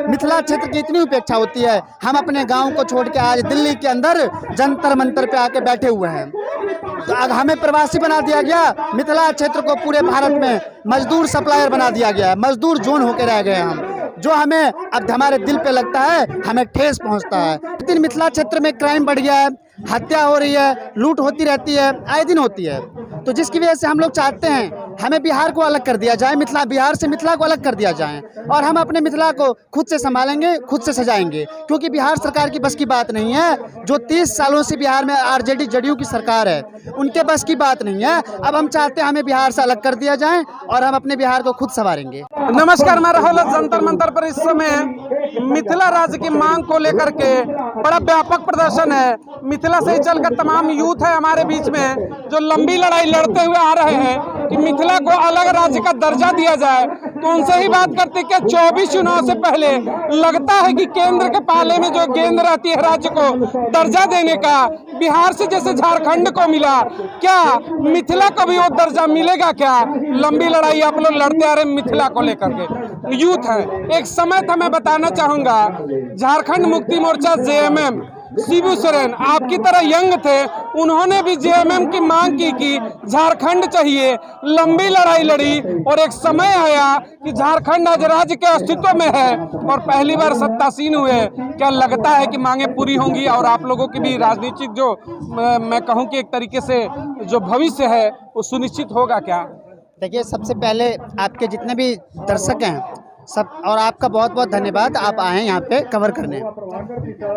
मिथिला क्षेत्र की इतनी उपेक्षा होती है, हम अपने गांव को छोड़ के आज दिल्ली के अंदर जंतर मंतर पे आके बैठे हुए हैं। तो अब हमें प्रवासी बना दिया गया, मिथिला क्षेत्र को पूरे भारत में मजदूर सप्लायर बना दिया गया है, मजदूर जोन होकर रह गए हम, जो हमें अब हमारे दिल पे लगता है, हमें ठेस पहुंचता है। लेकिन मिथिला क्षेत्र में क्राइम बढ़ गया है, हत्या हो रही है, लूट होती रहती है, आए दिन होती है। तो जिसकी वजह से हम लोग चाहते हैं हमें बिहार को अलग कर दिया जाए, बिहार से मिथिला को अलग कर दिया जाए, और हम अपने मिथिला को खुद से संभालेंगे, खुद से सजाएंगे। क्योंकि बिहार सरकार की बस की बात नहीं है। जो 30 सालों से बिहार में आरजेडी जदयू की सरकार है, उनके बस की बात नहीं है। अब हम चाहते हैं हमें बिहार से अलग कर दिया जाए और हम अपने बिहार को खुद संवारेंगे। नमस्कार, मैं राहुल। जंतर मंतर पर इस समय मिथिला राज्य की मांग को लेकर के बड़ा व्यापक प्रदर्शन है। मिथिला से चलकर तमाम यूथ है हमारे बीच में, जो लंबी लड़ाई लड़ते हुए आ रहे हैं कि मिथिला को अलग राज्य का दर्जा दिया जाए। तो उनसे ही बात करते हैं कि 24 चुनाव से पहले लगता है कि केंद्र के पाले में जो गेंद रहती है राज्य को दर्जा देने का, बिहार से जैसे झारखंड को मिला, क्या मिथिला को भी वो दर्जा मिलेगा क्या? लंबी लड़ाई आप लोग लड़ते आ रहे मिथिला को लेकर के, यूथ है। एक समय था, मैं बताना चाहूंगा, झारखंड मुक्ति मोर्चा जेएमएम शिबू सोरेन आपकी तरह यंग थे, उन्होंने भी जेएमएम की मांग की कि झारखंड चाहिए, लंबी लड़ाई लड़ी, और एक समय आया कि झारखंड आज राज्य के अस्तित्व में है और पहली बार सत्तासीन हुए। क्या लगता है कि मांगे पूरी होंगी और आप लोगों की भी राजनीतिक जो मैं कहूं कि एक तरीके से जो भविष्य है वो सुनिश्चित होगा क्या? देखिए, सबसे पहले आपके जितने भी दर्शक हैं सब, और आपका बहुत बहुत धन्यवाद, आप आए यहाँ पे कवर करने।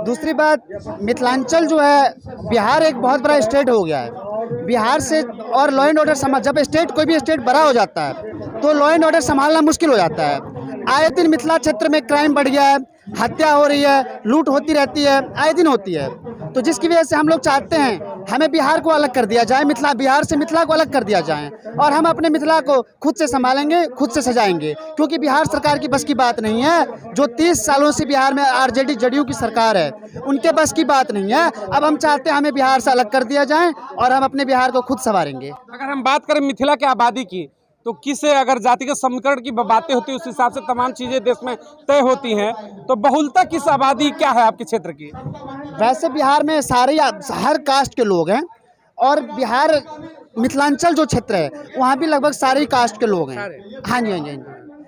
दूसरी बात, मिथिलांचल जो है, बिहार एक बहुत बड़ा स्टेट हो गया है। बिहार से और लॉ एंड ऑर्डर जब स्टेट कोई भी स्टेट बड़ा हो जाता है तो लॉ एंड ऑर्डर संभालना मुश्किल हो जाता है। आए दिन मिथिला क्षेत्र में क्राइम बढ़ गया है, हत्या हो रही है, लूट होती रहती है, आए दिन होती है। तो जिसकी वजह से हम लोग चाहते हैं हमें बिहार को अलग कर दिया जाए, बिहार से मिथिला को अलग कर दिया जाए, और हम अपने मिथिला को खुद से संभालेंगे, खुद से सजाएंगे। क्योंकि बिहार सरकार की बस की बात नहीं है। जो 30 सालों से बिहार में आरजेडी जदयू की सरकार है, उनके बस की बात नहीं है। अब हम चाहते हैं हमें बिहार से अलग कर दिया जाए और हम अपने बिहार को खुद संवारेंगे। अगर हम बात करें मिथिला की आबादी की, तो किसे अगर जातिगत समीकरण की बातें होती है उस हिसाब से तमाम चीज़ें देश में तय होती हैं। तो बहुलता किस आबादी क्या है आपके क्षेत्र की? वैसे बिहार में सारे हर कास्ट के लोग हैं, और बिहार मिथिलांचल जो क्षेत्र है वहाँ भी लगभग सारे कास्ट के लोग हैं। हाँ जी, हाँ जी, हाँ जी,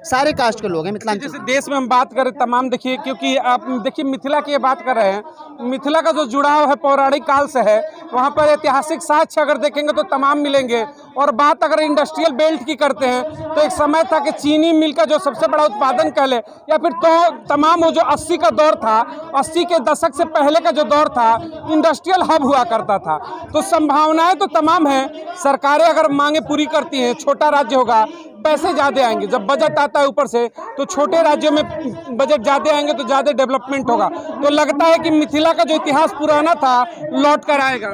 सारे कास्ट के लोग हैं मिथिलांचल। जैसे देश में हम बात करें तमाम, देखिए, क्योंकि आप देखिए मिथिला की बात कर रहे हैं, मिथिला का जो जुड़ाव है पौराणिक काल से है। वहाँ पर ऐतिहासिक साक्ष्य अगर देखेंगे तो तमाम मिलेंगे। और बात अगर इंडस्ट्रियल बेल्ट की करते हैं तो एक समय था कि चीनी मिल का जो सबसे बड़ा उत्पादन कह ले, या फिर तो तमाम वो जो 80 का दौर था, 80 के दशक से पहले का जो दौर था, इंडस्ट्रियल हब हुआ करता था। तो संभावनाएं तो तमाम हैं। सरकारें अगर मांगे पूरी करती हैं, छोटा राज्य होगा, पैसे ज़्यादा आएंगे। जब बजट आता है ऊपर से तो छोटे राज्यों में बजट ज़्यादा आएंगे तो ज़्यादा डेवलपमेंट होगा। तो लगता है कि मिथिला का जो इतिहास पुराना था लौट कर आएगा।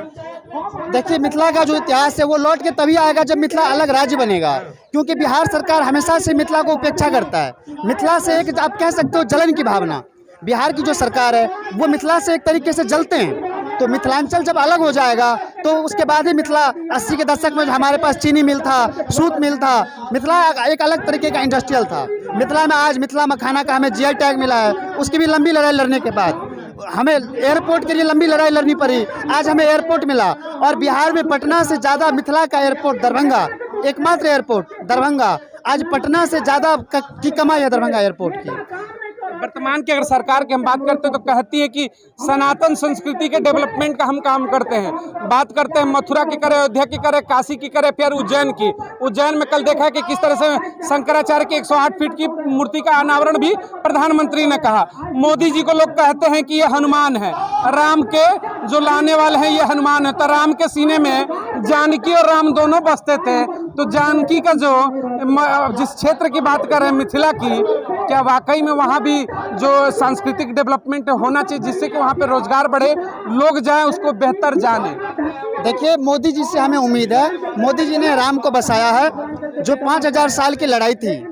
देखिए, मिथिला का जो इतिहास है वो लौट के तभी आएगा जब मिथिला अलग राज्य बनेगा। क्योंकि बिहार सरकार हमेशा से मिथिला को उपेक्षा करता है। मिथिला से एक आप कह सकते हो जलन की भावना, बिहार की जो सरकार है वो मिथिला से एक तरीके से जलते हैं। तो मिथिलांचल जब अलग हो जाएगा तो उसके बाद ही मिथिला 80 के दशक में हमारे पास चीनी मिल था, सूत मिल था, मिथिला एक अलग तरीके का इंडस्ट्रियल था। मिथिला में आज मिथिला मखाना का हमें जीआई टैग मिला है। उसकी भी लंबी लड़ाई लड़ने के बाद हमें एयरपोर्ट के लिए लंबी लड़ाई लड़नी पड़ी, आज हमें एयरपोर्ट मिला। और बिहार में पटना से ज़्यादा मिथिला का एयरपोर्ट दरभंगा, एकमात्र एयरपोर्ट दरभंगा, आज पटना से ज़्यादा की कमाई है दरभंगा एयरपोर्ट की। वर्तमान की अगर सरकार की हम बात करते हैं तो कहती है कि सनातन संस्कृति के डेवलपमेंट का हम काम करते हैं। बात करते हैं मथुरा की करे, अयोध्या की करे, काशी की करे, फिर उज्जैन की। उज्जैन में कल देखा कि किस तरह से शंकराचार्य की 108 फीट की मूर्ति का अनावरण भी प्रधानमंत्री ने कहा। मोदी जी को लोग कहते हैं कि ये हनुमान है, राम के जो लाने वाले हैं ये हनुमान है। तो राम के सीने में जानकी और राम दोनों बसते थे। तो जानकी का जो जिस क्षेत्र की बात कर रहे हैं मिथिला की, क्या वाकई में वहाँ भी जो सांस्कृतिक डेवलपमेंट होना चाहिए जिससे कि वहाँ पे रोजगार बढ़े, लोग जाएं उसको बेहतर जाने? देखिए, मोदी जी से हमें उम्मीद है। मोदी जी ने राम को बसाया है। जो 5000 साल की लड़ाई थी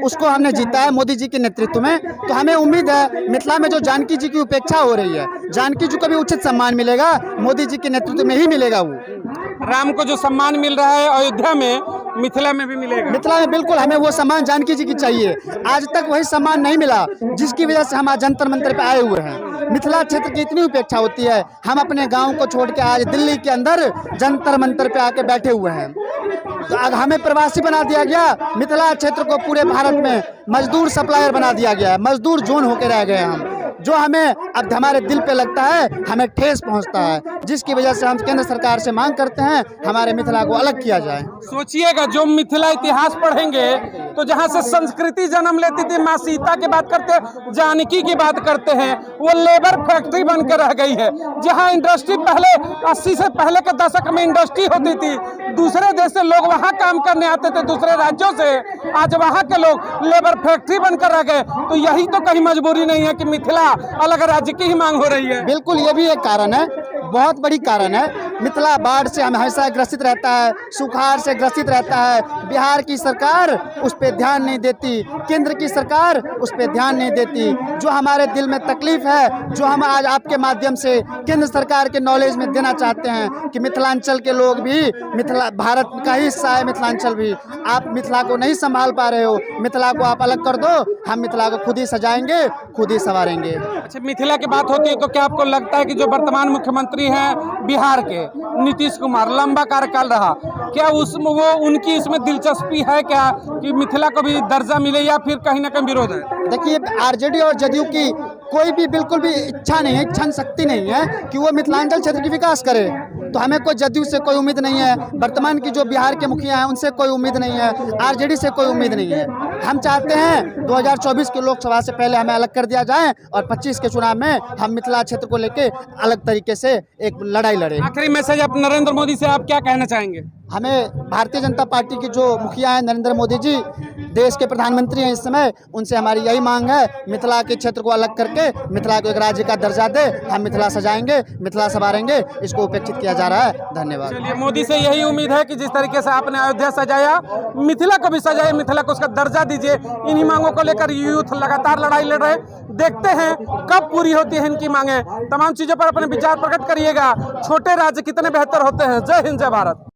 उसको हमने जीता है मोदी जी के नेतृत्व में। तो हमें उम्मीद है मिथिला में जो जानकी जी की उपेक्षा हो रही है, जानकी जी को भी उचित सम्मान मिलेगा, मोदी जी के नेतृत्व में ही मिलेगा वो। राम को जो सम्मान मिल रहा है अयोध्या में, मिथिला में भी मिलेगा। मिथिला में बिल्कुल हमें वो सम्मान जानकी जी की चाहिए। आज तक वही सम्मान नहीं मिला जिसकी वजह से हम आज जंतर मंतर पे आए हुए हैं। मिथिला क्षेत्र की इतनी उपेक्षा होती है, हम अपने गांव को छोड़ के आज दिल्ली के अंदर जंतर मंतर पे आके बैठे हुए हैं। तो अब हमें प्रवासी बना दिया गया, मिथिला क्षेत्र को पूरे भारत में मजदूर सप्लायर बना दिया गया है, मजदूर जोन होके रह गए हम, जो हमें अब हमारे दिल पे लगता है, हमें ठेस पहुंचता है, जिसकी वजह से हम केंद्र सरकार से मांग करते हैं हमारे मिथिला को अलग किया जाए। सोचिएगा, जो मिथिला इतिहास पढ़ेंगे तो जहाँ से संस्कृति जन्म लेती थी, माँ सीता की बात करते हैं, जानकी की बात करते हैं, वो लेबर फैक्ट्री बनकर रह गई है। जहाँ इंडस्ट्री पहले 80 से पहले के दशक में इंडस्ट्री होती थी, दूसरे देश से लोग वहाँ काम करने आते थे, दूसरे राज्यों से, आज वहाँ के लोग लेबर फैक्ट्री बनकर रह गए। तो यही तो कहीं मजबूरी नहीं है कि मिथिला अलग राज्य की ही मांग हो रही है। बिल्कुल, ये भी एक कारण है, बहुत बड़ी कारण है। मिथिला बाढ़ से हमेशा ग्रसित रहता है, सुखाड़ से ग्रसित रहता है। बिहार की सरकार उस पर ध्यान नहीं देती, केंद्र की सरकार उस पर ध्यान नहीं देती। जो हमारे दिल में तकलीफ है, जो हम आज आपके माध्यम से केंद्र सरकार के नॉलेज में देना चाहते हैं कि मिथिलांचल के लोग भी, मिथिला भारत का ही हिस्सा है मिथिलांचल भी, आप मिथिला को नहीं संभाल पा रहे हो, मिथिला को आप अलग कर दो, हम मिथिला को खुद ही सजाएंगे, खुद ही संवारेंगे। अच्छा, मिथिला की बात होती है तो क्या आपको लगता है कि जो वर्तमान मुख्यमंत्री हैं बिहार के, नीतीश कुमार, लंबा कार्यकाल रहा, क्या उसमें वो उनकी इसमें दिलचस्पी है क्या कि मिथिला को भी दर्जा मिले, या फिर कहीं ना कहीं विरोध है? देखिए, आरजेडी और जदयू की कोई भी बिल्कुल भी इच्छा नहीं है, इच्छा शक्ति नहीं है कि वो मिथिलांचल क्षेत्र की विकास करे। तो हमें कोई जदयू से कोई उम्मीद नहीं है, वर्तमान की जो बिहार के मुखिया हैं उनसे कोई उम्मीद नहीं है, आरजेडी से कोई उम्मीद नहीं है। हम चाहते हैं 2024 के लोकसभा से पहले हमें अलग कर दिया जाए और 25 के चुनाव में हम मिथिला क्षेत्र को लेके अलग तरीके से एक लड़ाई लड़े। आखिरी मैसेज आप नरेंद्र मोदी से आप क्या कहना चाहेंगे? हमें भारतीय जनता पार्टी की जो मुखिया हैं नरेंद्र मोदी जी, देश के प्रधानमंत्री हैं इस समय, उनसे हमारी यही मांग है, मिथिला के क्षेत्र को अलग करके मिथिला को एक राज्य का दर्जा दे, हम मिथिला सजाएंगे, मिथिला संवारेंगे, इसको उपेक्षित किया जा रहा है। धन्यवाद। चलिए, मोदी से यही उम्मीद है कि जिस तरीके से आपने अयोध्या सजाया, मिथिला को भी सजाए, मिथिला को उसका दर्जा दीजिए। इन्हीं मांगों को लेकर यूथ लगातार लड़ाई लड़ रहे। देखते हैं कब पूरी होती है इनकी मांगे। तमाम चीजों पर अपने विचार प्रकट करिएगा। छोटे राज्य कितने बेहतर होते हैं। जय हिंद, जय भारत।